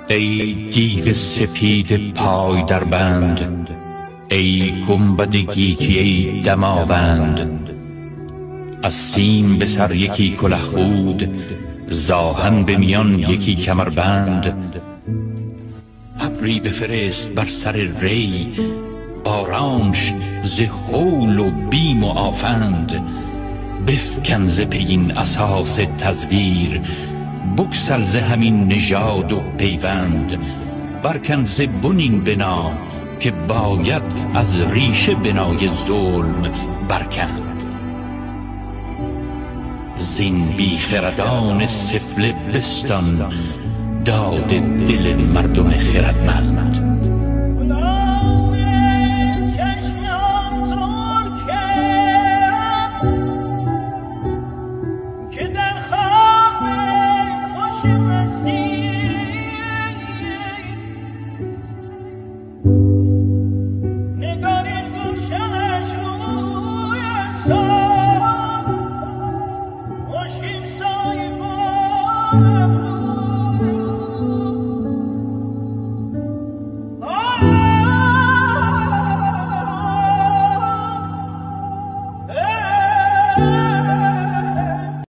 ای دیو سپید پای در بند، ای گنبد گیتی، ای دماوند. از سیم به سر یکی کله خود، زآهن به میان یکی کمربند. ابری بفرست بر سر ری، بارانش ز هول و بیم و آفند. بفکن ز پی این اساس تزویر، بگسل ز همین نژاد و پیوند. برکن ز بن این بنا که باید از ریشه بنای ظلم برکند. زین بی خردان سفله بستان، داد دل مردم خردمند.